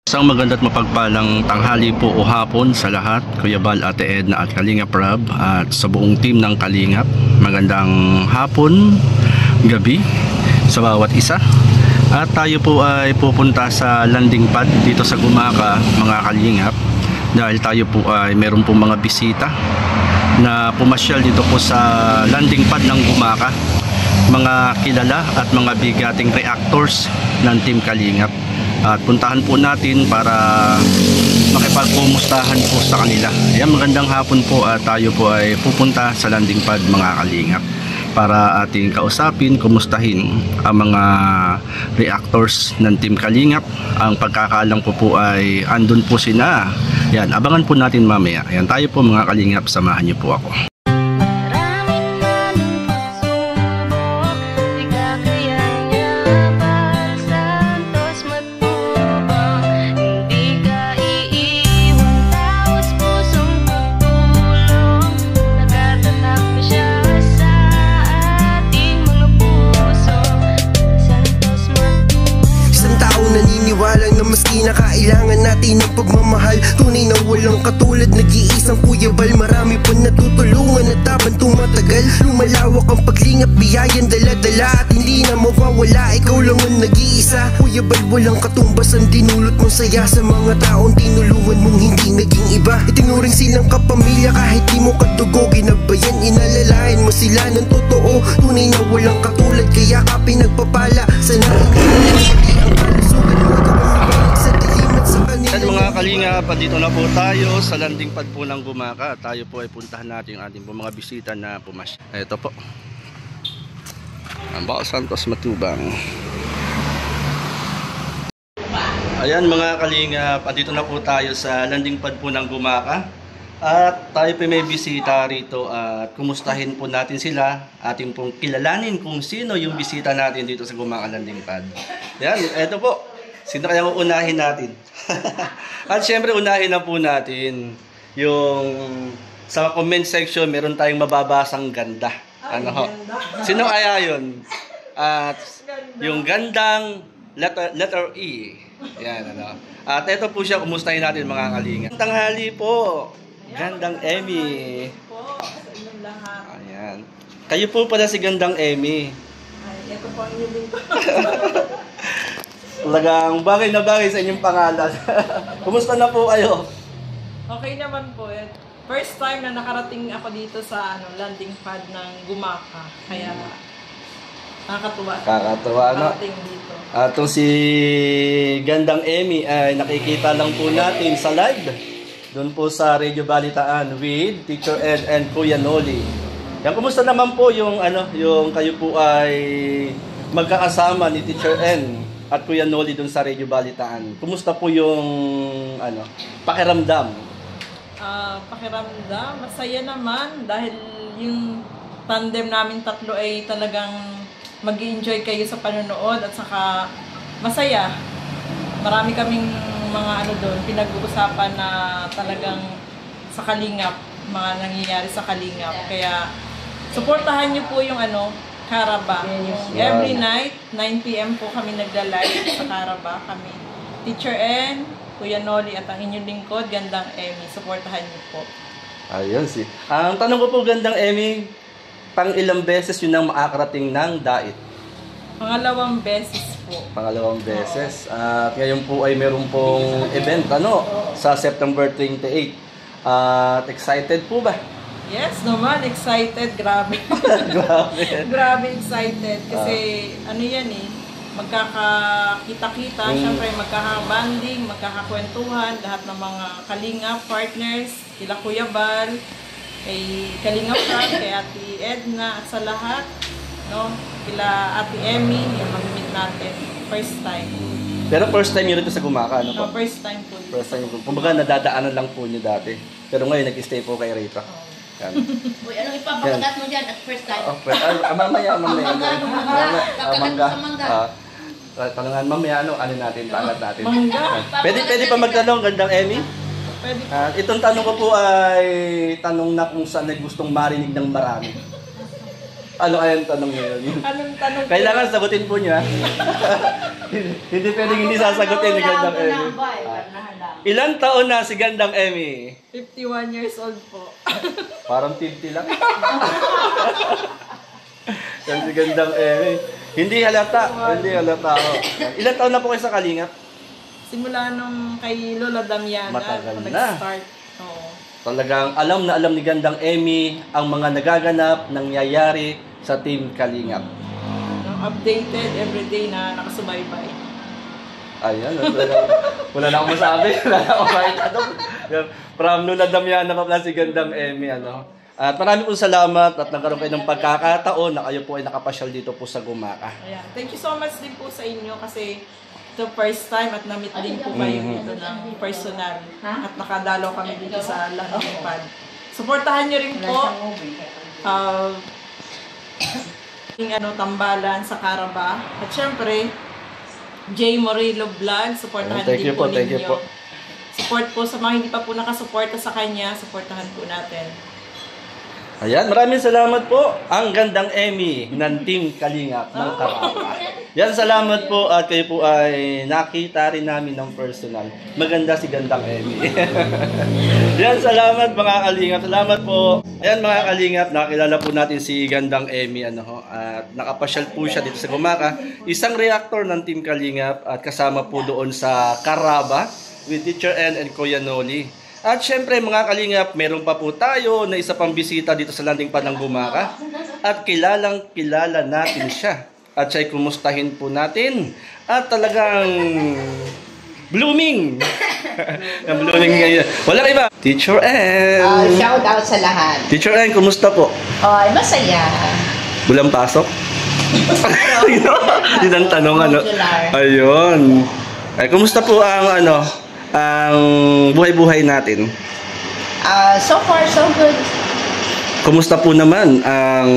Isang maganda at mapagpalang tanghali po o hapon sa lahat, Kuya Bal, Ate Edna at Kalingap Rab at sa buong team ng Kalingap. Magandang hapon, gabi sa bawat isa. At tayo po ay pupunta sa landing pad dito sa Gumaka, mga Kalingap, dahil tayo po ay meron po mga bisita na pumasyal dito po sa landing pad ng Gumaka, mga kilala at mga bigating reactors ng Team Kalingap. At puntahan po natin para makipagkumustahan po sa kanila. Ayan, magandang hapon po at tayo po ay pupunta sa landing pad, mga Kalingap, para ating kausapin, kumustahin ang mga reactors ng Team Kalingap. Ang pagkakaalam ko po ay andun po sila. Yan, abangan po natin mamaya. Ayan, tayo po mga Kalingap, samahan niyo po ako. Kailangan natin ng pagmamahal, tunay na walang katulad, nag-iisang Kuya Bal. Marami pa natutulungan at habang tumatagal, lumalawak ang paglingap, biyayan dala-dala at hindi na mawawala. Ikaw lang ang nag-iisa, Kuya Bal, walang katumbas ang dinulot mong saya sa mga taong tinulungan mong hindi naging iba. Itinuring silang kapamilya kahit di mo kadugo, ginagbayan, inalalayan mo sila ng totoo. Tunay na walang katulad, kaya ka pinagpapala. Sana hindi ang kalusugan mo, at mga Kalingap, dito na po tayo sa landing pad po ng Gumaka. Tayo po ay puntahan natin ang ating po mga bisita na pumasya. Ito po ang Bao Santos Matubang. Ayan mga Kalingap, dito na po tayo sa landing pad po ng Gumaka. At tayo po may bisita rito at kumustahin po natin sila. Ating pong kilalanin kung sino yung bisita natin dito sa Gumaka landing pad. Ayan, ito po. Sino kaya unahin natin? At syempre unahin na po natin yung sa comment section, meron tayong mababasang ganda. Ano ho? Sino kaya yun? At yung gandang letter E. Yan, ano. At ito po siya, kumustahin natin mga Kalingap. Tanghali po. Gandang Emmy. Ayan. Kayo po pala si Gandang Emmy. Ay, ito po ang inyong Talagang bagay na bagay sa inyong pangalan. Kumusta na po kayo? Okay naman po. First time na nakarating ako dito sa landing pad ng Gumaka. Kaya nakakatuwa. Kakatuwa, ano? Nakarating dito. Itong si Gandang Emmy ay nakikita lang po natin sa live. Doon po sa Radio Balitaan with Teacher Ed and Kuya Noli. Yan, kumusta naman po yung yung kayo po ay magkakasama ni Teacher N at Kuya Noli doon sa Radio Balitaan? Kumusta po yung pakiramdam? Pakiramdam, masaya naman dahil yung tandem namin tatlo ay talagang mag-enjoy kayo sa panonood at saka masaya. Marami kaming mga doon, pinag-uusapan na talagang sa Kalingap, mga nangyayari sa Kalingap. Kaya suportahan niyo po yung Karaba. Yung every night, 9 PM po kami nagla-live sa Karaba. Kami, Teacher N, Kuya Noli at ang inyong lingkod, Gandang Emmy. Suportahan niyo po. Ayun si. Ang tanong ko po, Gandang Emmy, pang ilang beses yun ang makakarating ng Dait? Pangalawang beses po. Pangalawang beses. At ngayon po ay meron pong event sa September 28. At excited po ba? Yes naman, excited, grabe. Grabe excited kasi yan magkakakita-kita, syempre magkakabanding, magkakakwentuhan, lahat ng mga Kalingap partners, kila Kuya Bal, kay Kalingap Rab, kay Ate Edna, at sa lahat, kila Ate Emmy, yung mag-meet natin, first time. Pero first time yun ito sa Gumaka, ano po? First time po. First time po. Kumbaga nadadaanan lang po niyo dati. Pero ngayon nag-stay po kayo rito. Yan. Uy, anong ipapakagat mo dyan at first time? Mamaya. Kakagat sa mangga. Tanungan mamaya, ano natin, tangat natin. Mangga. Pwede pa magtanong, Gandang Emmy? Pwede. Itong tanong ko po ay tanong na kung saan ay gustong marinig ng marami. Ano kayang tanong ngayon? Anong tanong? Kailangan sagutin po niya. Hindi pwedeng hindi sasagutin ni Gandang Emmy. Ilang taon na si Gandang Emmy? 51 years old po. Parang 50 lang. Yan si Gandang Emmy. Hindi halata. Hindi halata ako. Ilang taon na po kayo sa Kalingap? Simula nung kay Lola Damiana. Matagal ako na. nag-start. Oo. Talagang alam na alam ni Gandang Emmy ang mga nagaganap, nangyayari sa Team Kalingap. Updated everyday na nakasubaybay. Ayan, wala na akong masabi. Wala na akong kahit ano. From Lola Damiana pa pala si Gandang Emmy. Ano. At marami po salamat at nagkaroon kayo ng pagkakataon na kayo po ay nakapasyal dito po sa Gumaka. Ayan. Thank you so much din po sa inyo kasi ito first time at na-meet din po kayo dito ng personal. At nakadalaw kami dito sa Landing Pad. Supportahan nyo rin po yung tambalan sa Caraba. At syempre, J. Morillo Vlog, supportahan din po ninyo. Thank you po. Support po sa mga hindi pa po nakasuporta sa kanya, supportahan po natin. Ayan, maraming salamat po ang Gandang Emmy ng Team Kalingap ng Caraba. Yan, salamat po at kayo po ay nakita rin namin ng personal. Maganda si Gandang Emmy. Yan, salamat mga Kalingap. Salamat po. Ayan mga Kalingap, nakilala po natin si Gandang Emmy at nakapasyal po siya dito sa Gumaka. Isang reactor ng Team Kalingap at kasama po doon sa Caraba with Teacher N and Kuya Noli. At syempre mga Kalingap, meron pa po tayo na isa pang bisita dito sa Landing Pad ng Gumaka. At kilalang kilala natin siya. At siya'y kumustahin po natin. At talagang blooming. Ang blooming ngayon. Walang iba. Teacher N. Shout out sa lahat. Teacher N, kumusta po? Ay, masaya. Walang pasok? Yun ang tanong, ano? Ayun. Ay, kumusta po ang ang buhay-buhay natin? So far, so good. Kumusta po naman ang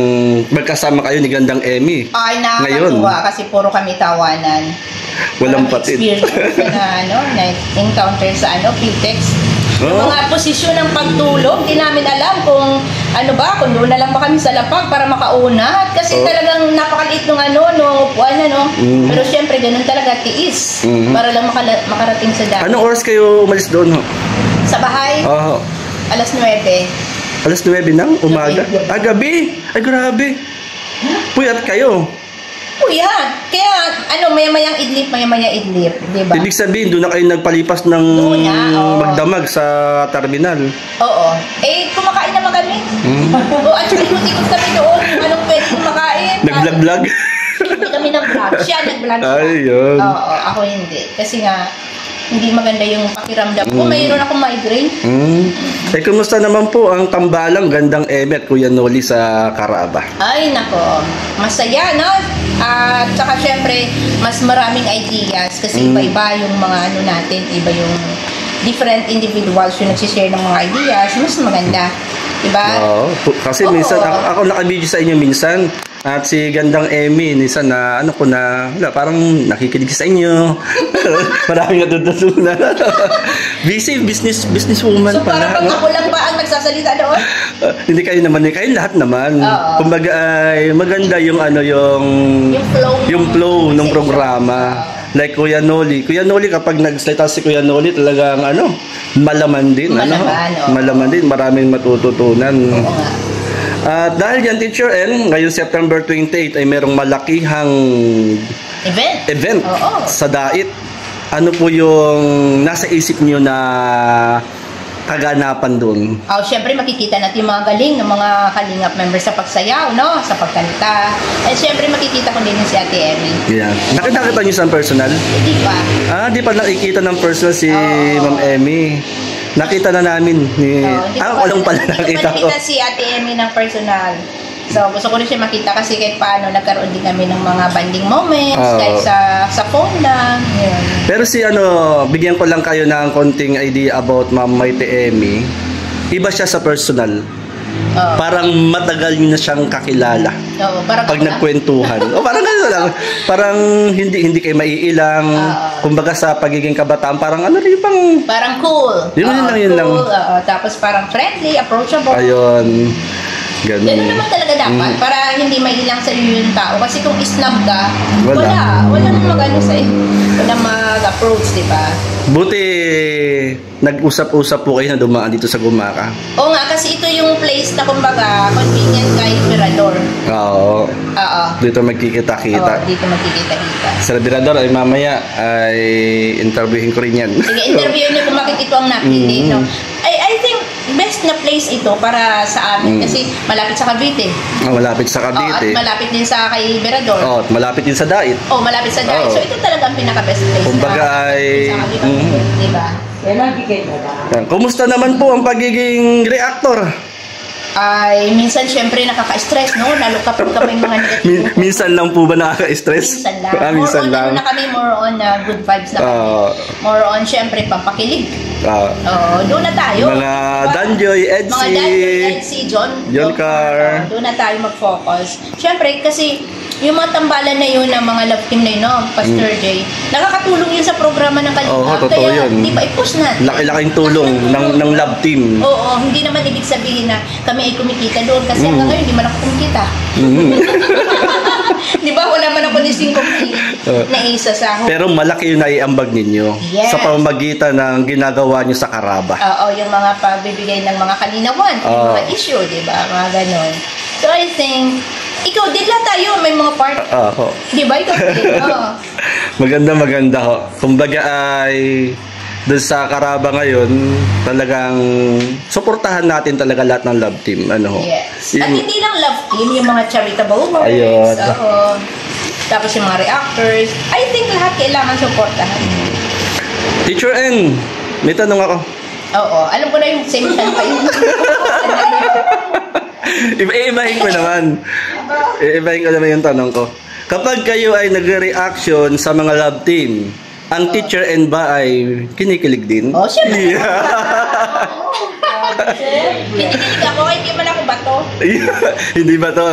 magkasama kayo ni Gandang Emmy? Ay, nakakatuwa kasi puro kami tawanan. Walang patid. Experience na na-encounter sa PTEX. Oh. Mga posisyon ng pagtulog, di namin alam kung kung doon na lang ba kami sa lapag para makauna. Kasi talagang napakaliit nung upuan Pero syempre, ganun talaga, tiis. Para lang makarating sa dami. Anong oras kayo umalis doon, ho? Sa bahay, alas 9. Alas 9 ng umaga? Gabi? Ay, grabe. Puyat kayo. Puyat. Kaya, maya-mayang idlip, diba? Ibig sabihin, doon na kayo nagpalipas ng magdamag sa terminal. Oo. Kumakain naman kami. Actually, ikot kami doon. Anong pwede kumakain? Nag-vlog-vlog? Hindi kami nag-vlog. Siya nag-vlog. Ayun. Oo, ako hindi. Kasi nga, hindi maganda yung pakiramdam ko. Mayroon akong migraine. Kumusta naman po ang tambalang Gandang Emmy at Kuya Noli sa Caraba? Ay, nako. Masaya, no? At saka syempre, mas maraming ideas. Kasi iba-iba yung mga natin. Iba yung different individuals yung nagsishare ng mga ideas. Mas maganda. Diba? Oo. Kasi minsan, ako nakabidyo sa inyo minsan. At si Gandang Emmy, minsan na parang nakikinig sa inyo. Maraming natutunan. Busy, businesswoman so, pala. So parang ako lang ba ang nagsasalita doon? Hindi kayo naman, kayo lahat naman. Kumbaga ay maganda yung yung flow ng programa. Like Kuya Noli. Kuya Noli, kapag nagsalita si Kuya Noli, talagang malaman din. Malaman din, maraming matututunan. At dahil yan, Teacher N, ngayong September 28 ay merong malakihang event sa Dait. Ano po yung nasa isip niyo na kaganapan doon? Siyempre makikita natin yung mga galing ng mga Kalingap members sa pagsayaw, sa pagkanta. And siyempre makikita ko din si Ate Emmy. Yeah. Nakita niyo sa personal? Hindi pa. Di pa nakikita ng personal si Ma'am Emmy. Nakita na namin. Walang pala nakita ko. Hindi pa si Ate Emmy ng personal. So, gusto ko rin siya makita kasi kahit paano nagkaroon din kami ng mga bonding moments, kahit sa phone lang. Yun. Pero bigyan ko lang kayo ng konting idea about Ma'am Maite Emmy. Iba siya sa personal. Parang matagal niyo na siyang kakilala. Pag nagkwentuhan. Parang gano'n lang. Parang hindi kayo maiilang. Kumbaga sa pagiging kabataan, parang parang cool. Yun lang. Tapos parang friendly, approachable. Ayun. Ganun. Ganun naman talaga dapat, para hindi mailang sa iyo yung tao. Kasi kung isnab ka, Wala. wala nang mag-ano sa'yo. Wala mag-approach, di ba? Buti nag-usap-usap po kayo na dumaan dito sa Gumaka. Oo nga, kasi ito yung place na kumbaga, convenient kay Mirador. Oo. Oo. Dito magkikita-kita. Oo, dito magkikita-kita. Sa Labrador ay mamaya ay interviewin ko rin yan. Sige, interview niyo kung bakit ito ang napili, no? I think best na place ito para sa amin kasi malapit sa Cavite. Malapit sa Oh, at Cavite. malapit din sa kay Mirador. At malapit din sa Dait. Oh, malapit sa Dait. Oo. So ito talaga ang pinaka-best place. Kumbaga ay- sa Cavite, di ba? Yan. Kumusta naman po ang pagiging reactor? Ay, minsan syempre nakaka-stress, no? Lalo kapag kami mga negative. Minsan lang po ba nakaka-stress? Minsan lang. Minsan more on, lang. ano na kami, more on good vibes na kami. More on, syempre, pampakilig. Doon na tayo. Mga Danjoy, Edsy. Mga Danjoy, Edsy, John Carr. Doon na tayo mag-focus. Syempre, kasi yung mga tambalan na yun ng mga love team na yun, no? Pastor J, nakakatulong yun sa programa ng Kalingap. Oo, totoo Kaya, yun. di ba, i-push natin. Laki-laking tulong ng love team. Oo, hindi naman ibig sabihin na kami ay kumikita doon kasi hanggang ngayon hindi man ako kumikita. Di ba? Wala man ako ni singkong na isa sa Pero malaki yung naiambag ninyo Yes. sa pamamagitan ng ginagawa nyo sa Karaba. Oo, yung mga pagbibigay ng mga kalinawan, yung mga issue, di ba? Mga ganon. So I think, ikaw din lang tayo, may mga part. Di ba? Ikaw din. Oo. Maganda ho. Kumbaga ay doon sa Karaba ngayon, talagang suportahan natin talaga lahat ng love team. Ano ho? Yes. At hindi lang love team, yung mga charitable works. Ayun. Oo. Tapos yung mga reactors. I think lahat kailangan suportahan. Teacher N, may tanong ako. Oo. Alam ko na yung same time pa yun. Iibahin ko naman. Iibahin ko naman yung tanong ko. Kapag kayo ay nagre-reaction sa mga love team, ang Teacher N ba ay kinikilig din? Oh, syempre. Yeah. Kinikilig ako, hindi man ako bato. Hindi ba to?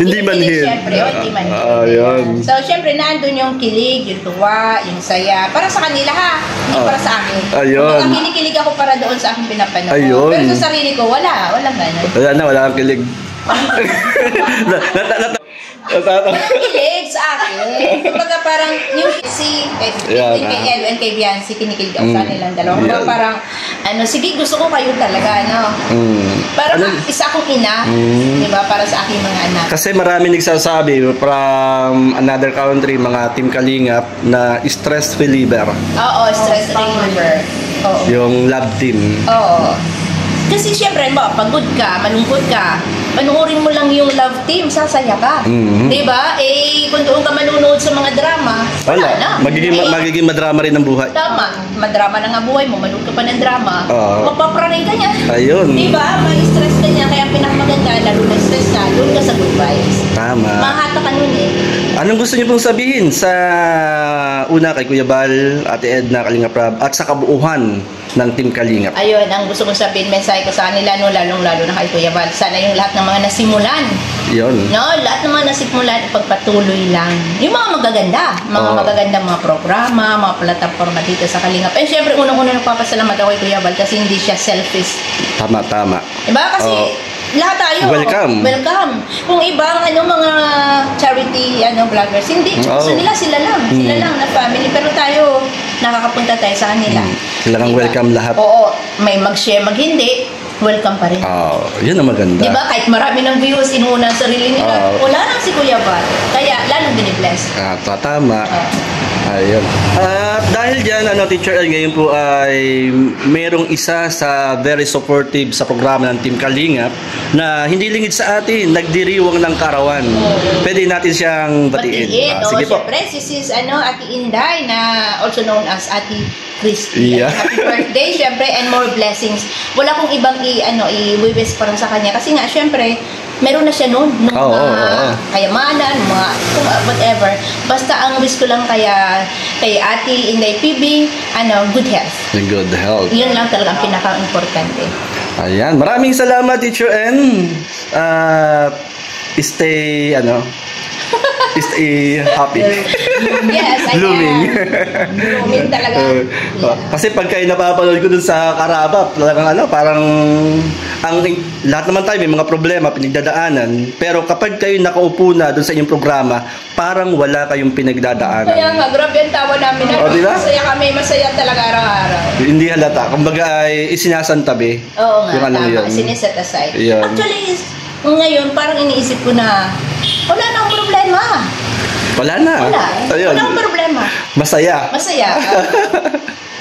Hindi manhid. Siyempre, hindi manhid. Ayun. So, siyempre, nandun yung kilig, yung tuwa, yung saya. Para sa kanila, ha? Hindi para sa akin. Ayun. Kung kinikilig ako para doon sa aking pinapanood. Ayun. Pero sa sarili ko, walang ganun. Wala kang kilig. Walang kilig sa akin. Kumbaga parang yung kay Elo and kay Biancy, kinikilig ako sa nilang dalawa. Kumbaga parang, sige, gusto ko kayo talaga, no? Parang isa akong ina, di ba, para sa aking mga anak. Kasi marami nagsasabi from another country, mga Team Kalingap, na stress reliever. Oo, stress reliever. Oo. Yung love team. Oo. Kasi syempre, pagod ka, malungkot ka, panuorin mo lang yung love team, sasaya ka. Diba? Kung doon ka manunood sa mga drama, wala na. Magiging madrama rin ang buhay. Tama. Madrama na nga buhay mo, manood ka pa ng drama, magpapranay ka niya. Ayun. Diba? May-stress ka niya, kaya pinakamaganda, lalo na stress ka, doon ka sa good vibes. Tama. Mahata ka nun eh. Anong gusto niyo pong sabihin sa una kay Kuya Bal, Ate Edna, Kalingap Rab, at sa kabuuhan ng Team Kalingap? Ayun, ang gusto kong sabihin, mensahe ko sa kanila, no, lalong-lalo na kay Kuya Val. Sana yung lahat ng mga nasimulan, Yun. no, lahat ng mga nasimulan, ipagpatuloy lang. Yung mga magagandang mga programa, mga plataforma dito sa Kalingap. And syempre, unang-una nagpapasalamat ako kay Kuya Val kasi hindi siya selfish. Tama. Diba? Kasi lahat tayo. Welcome. Kung ibang mga charity vloggers, hindi. Gusto nila sila lang na family. Pero tayo, nakakapunta tayo sa kanila. Sila kang welcome lahat. Oo. May mag-share, mag-hindi. Welcome pa rin. Yun ang maganda. Diba? Kahit marami ng views, inuuna ang sarili nila. Wala lang si Kuya Val. Kaya, lalong binibless. Tama. Ayun. At dahil dyan, Teacher L, ngayon po ay merong isa sa very supportive sa programa ng Team Kalingap na hindi lingid sa atin, nagdiriwang ng karawan. Pwede natin siyang batiin. Sige po. Siyempre, sis Ate Inday, na also known as Ate Christy. Yeah. Happy birthday, syempre, and more blessings. Wala kong ibang i-wish para sa kanya. Kasi nga, syempre, meron na siya noon, kayamanan, whatever. Basta ang wish ko lang kay Ate Inday PB, good health. Good health. Yun lang talaga ang pinaka-importante. Ayan. Maraming salamat, Teacher N. Stay happy. Yes, I Blooming. Blooming talaga. Kasi pag kayo napapanood ko dun sa Karaba, talagang parang lahat naman tayo may mga problema, pinagdadaanan, pero kapag kayo nakaupo na doon sa inyong programa, parang wala kayong pinagdadaanan. Kaya nga, grabe ang tawa namin. O, diba? Masaya kami, masaya talaga araw-araw. Hindi halata. Kumbaga ay isinasantabi. Oo nga, Yung anong tama. yun. Siniset aside. Yun. Actually, ngayon, parang iniisip ko na wala na ang problema. Wala na. Wala. Ayun. Wala ang problema. Masaya. Masaya.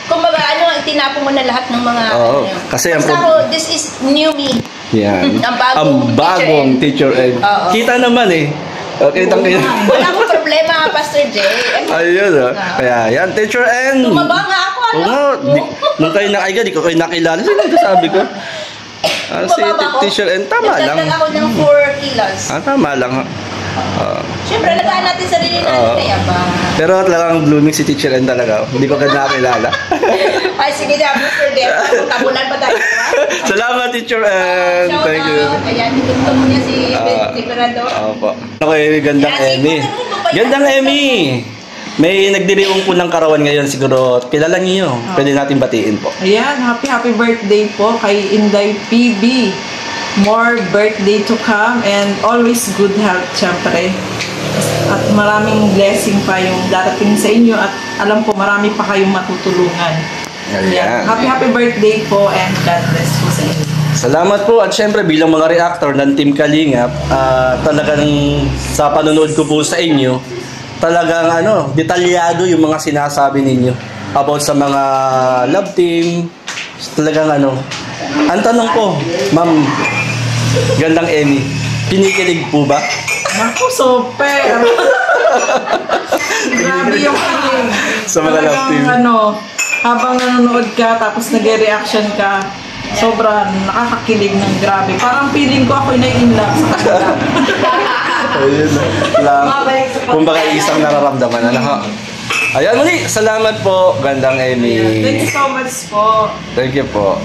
Kumbaga, itinapon mo na lahat ng mga... Oo. Kasi ang basta ako, this is new me. Yan. Ang bagong teacher ed. Oo. Kita naman eh. Okay, kita. Wala akong problema, Pastor Jay. Ayun. Kaya yan, teacher N. Tumaba nga ako, ano? Oo nga. Nung kayo nakaiga, di ko kayo nakilala. Sino ang sabi ko? Si teacher N, tama lang. Nagdagdag ako ng 4 kilos. Tama lang. Siyempre, alagaan natin sarili natin kaya ba? Pero talagang blooming si teacher N talaga. Hindi ko kayo nakilala. Ay, sige na, Pastor Jay. Tabunan pa tayo. Salamat, teacher N. Thank you. Ayan, ituntun mo niya si Liberador. Opo. Okay, gandang Emmy. Gandang Emmy. May nagdiriwang po ng karawan ngayon siguro. Kilala niyo. Pwede natin batiin po. Ayan, happy birthday po kay Inday PB. More birthday to come and always good health, syempre. At maraming blessing pa yung darating sa inyo at alam ko marami pa kayong matutulungan. Ayan. Happy birthday po and God bless po sa inyo. Salamat po at syempre bilang mga reactor ng Team Kalingap, talagang sa panonood ko po sa inyo, talagang detalyado yung mga sinasabi ninyo about sa mga love team. Talagang ang tanong ko, Ma'am Gandang Emmy, kinikilig po ba? Naku, super! Grabe yung feeling. Sa mga love team. Habang nanonood ka, tapos nag-reaction ka, sobrang nakakakilig ng grabe. Parang feeling ko ako'y na-in love sa kanila. Ayun lang. Kumbaga isang nararamdaman. Ayan muli, salamat po, Gandang Emmy. Thank you so much po. Thank you po.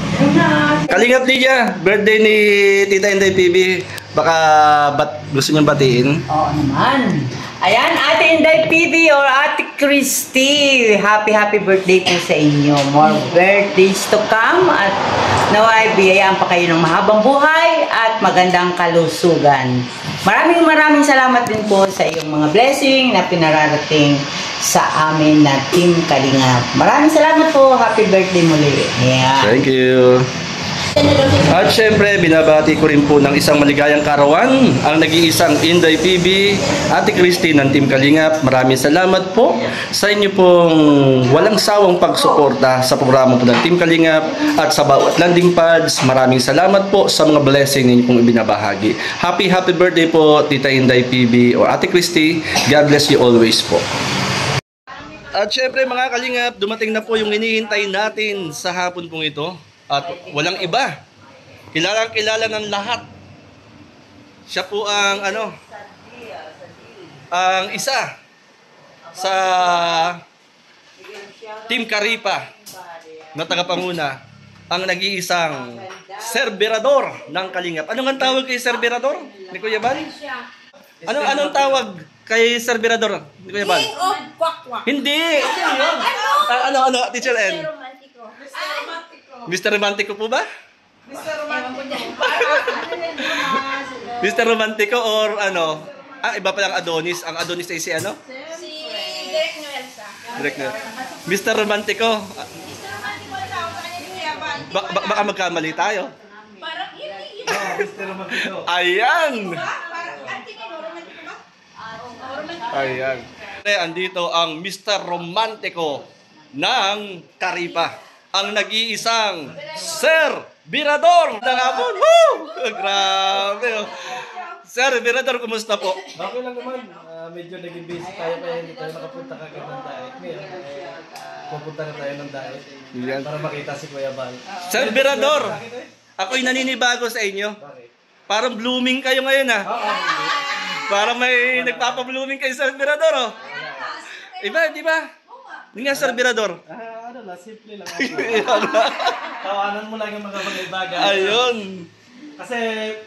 Kalingap Lydia, birthday ni Tita Inday PB. Baka gusto niyong batiin? Oo naman. Ayan, Ate Inday PB or Ate Christy, happy birthday po sa inyo. More birthdays to come at naway biyayaan pa kayo ng mahabang buhay at magandang kalusugan. Maraming salamat din po sa iyong mga blessing na pinararating sa amin na Team Kalingap. Maraming salamat po. Happy birthday muli. Yeah. Thank you. At syempre, binabati ko rin po ng isang maligayang karawan ang nag-iisang Inday PB, Ate Christy ng Team Kalingap. Maraming salamat po sa inyo pong walang sawang pagsuporta sa programa po ng Team Kalingap at sa bawat landing pads. Maraming salamat po sa mga blessing ninyo pong ibinabahagi. Happy birthday po, Tita Inday PB o Ate Christy. God bless you always po. At syempre mga Kalingap, dumating na po yung hinihintay natin sa hapon pong ito. At walang iba. Kilala ng lahat. Siya po ang ang isa sa Team Karipa na tagapanguna, ang nag-iisang serberador ng Kalingap. Anong ang tawag kay serberador ni Kuya Bal? Anong tawag kay serberador ni Kuya Bal? Hindi. Ano, Teacher N? Mr. Romantico po ba? Mr. Romantico or iba pa lang Adonis. Ang Adonis ay si ano? Si Direk Noelsa. Direk Noel. Mr. Romantico. Baka magkamali tayo. Parang hindi. Mr. Romantico. Ayan! Ayan. Andito ang Mr. Romantico ng Karipa. Ang nag-iisang Sir Birador ng hapon. Woo! Grabe. Sir Birador, kumusta po? Okay lang naman. Medyo naging busy tayo kaya hindi tayo nakapunta kagad ng diet. Ngayon, pupunta na tayo ng diet. Yan. Para makita si Kuya Bal. Sir Birador, ako'y naninibago sa inyo. Parang blooming kayo ngayon Parang may nagpapa-blooming kayo sa Birador Iba, di ba? Hindi nga Sir Birador. Simple lang ako. Tawanan mo lang yung mga bagay. Ayun. Kasi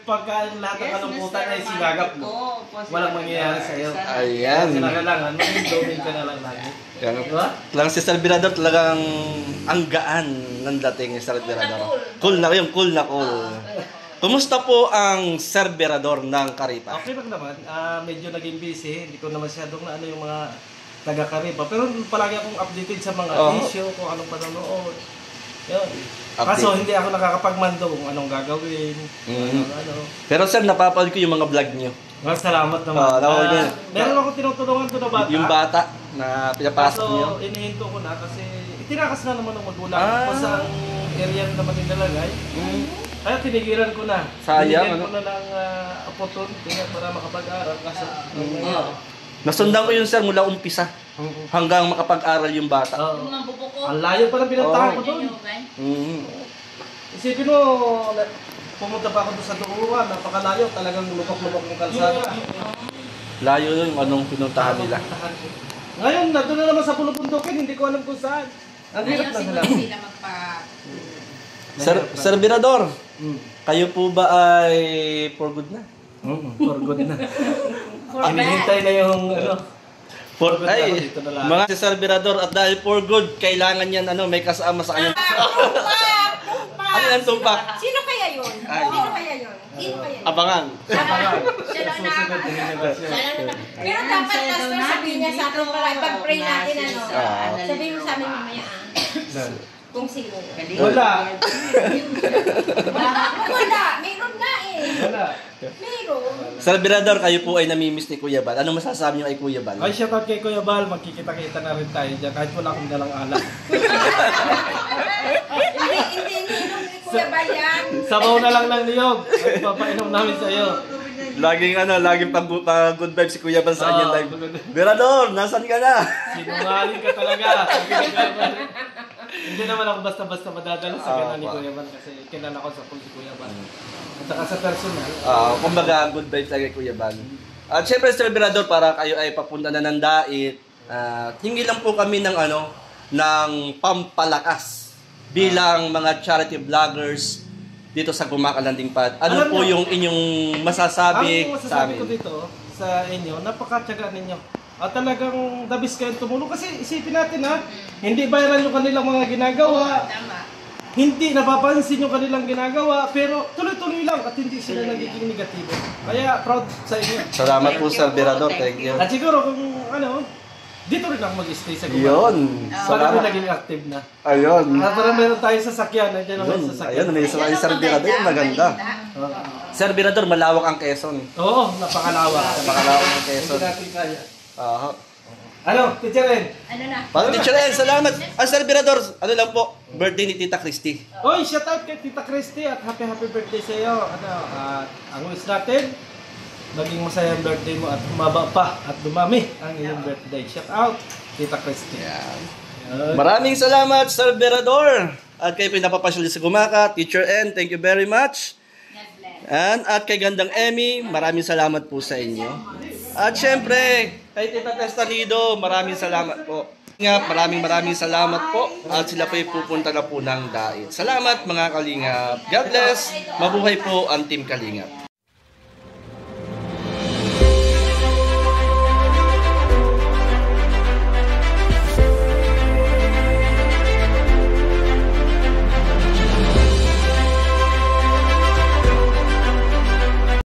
pagka lahat ng kalungkutan ay sinagap mo, walang mangyayari sa'yo. Ayan. Kasi kailangan, mag-domain ka na lang lagi. Diba? Talagang si Sir Birador talagang ang gaan ng dating ni Sir Birador. Cool na. Kumusta po ang serberador ng Karipa? Okay lang naman. Medyo naging busy. Hindi ko naman masyadong na ano yung mga taga-Karipa. Pero palagi akong updated sa mga issue, kung anong panonood. Yun. Kaso hindi ako nakakapagmando kung anong gagawin. Ano. Pero sir, napapanood ko yung mga vlog nyo. Salamat naman. Napapanood ko. Meron akong tinutulungan to na bata. Yung bata na pinapasok nyo. Kaso inihinto ko na kasi itinakas na naman ng magulang. Kung saan area naman nilalagay. Kaya tinigilan ko na. Sayang, Tinigyan ko na ng opportunity para makapag-aral. Kaso Nasundan ko yun sir mula umpisa hanggang makapag-aral yung bata. ang layo pa ng pinuntahan ko doon. Isipin mo, pumunta pa ako doon sa Duruan, napakalayo, talagang lubok-lubok ng kalsada. Layo yung anong pinuntahan nila. Ngayon, nandun na naman sa Pulubundukin, hindi ko alam kung saan. Ang hirap na sila. Sir Birador, kayo po ba ay for good na? For good na. Hinihintay na yung For good ay, na, dito na lang. mga si Sir Birador, at dahil for good, kailangan yan may kasama sa kanyang... Ano yan, tumpak? Sino kaya yun? Sino kaya yun? Abangan. Siya lang na. Pero dapat pastor sabihin niya sa akin para ipag-pray natin sabihin mo sa amin mamaya kung sino. Wala. Wala. Meron nga eh. Wala. Meron. Sir Birador, kayo po ay namimiss ni Kuya Bal. Ano masasabi niyo kay Kuya Bal? Ay, shoutout kay Kuya Bal, magkikita-kita na rin tayo dyan kahit wala akong dalang alak. Hindi ni Kuya Bal yan. Sabaw na lang ng niyog at papainom namin sa iyo. Laging pag good vibes si Kuya Bal sa kanyang live. Birador, nasan ka na? Sinungaling ka talaga. Sabi ni Kuya Bal. Hindi naman ako basta-basta madadala sa kanal ni Kuya Bal kasi kilala ko sa si Kuya Bal. At saka sa personal. Kumbaga, good vibes kay Kuya Bal. At syempre, Sir Birador, para kayo ay papunta na ng dait, hingi lang po kami ng ng pampalakas bilang mga charity vloggers dito sa Gumaca Landing Pad. Ano po yung inyong masasabi ang sa masasabi ko amin? dito sa inyo, napakatyaga ninyo. At talagang dabis kayong tumulong kasi isipin natin hindi viral yung kanilang mga ginagawa. Hindi napapansin yung kanilang ginagawa, pero tuloy-tuloy lang at hindi sila nagiging negatibo. Kaya proud sa inyo. Salamat po, Sir Birador. Thank you. At siguro kung dito rin ako mag-stay sa Gumaca. Yun. Para Salamat. naging active na. Ayun. At para meron tayo sasakyan, nandiyan naman Ayun, sasakyan. may isa kayo, Sir Birador. Maganda. Sir Birador, malawak ang Quezon. Oo, napakalawak. Napakalawak ang Quezon. Hindi natin kaya. Aha. Ano, Teacher Ren? Parang Teacher Ed, salamat. Sir Birador, ano lang po, birthday ni Tita Christy. Oy, shout out kay Tita Christy at happy birthday sa iyo. Ang wish natin, maging masaya ang birthday mo at humaba pa at dumami ang iyong birthday. Shout out, Tita Christy. Maraming salamat, Sir Birador. At kayo pinapapasyal sa Gumaca, Teacher N, thank you very much. At kay Gandang Emmy, maraming salamat po sa inyo. At syempre, kay Tita Testanido, maraming salamat po. Maraming salamat po. At sila po ay pupunta na po ng dait. Salamat mga Kalingap. God bless. Mabuhay po ang Team Kalingap.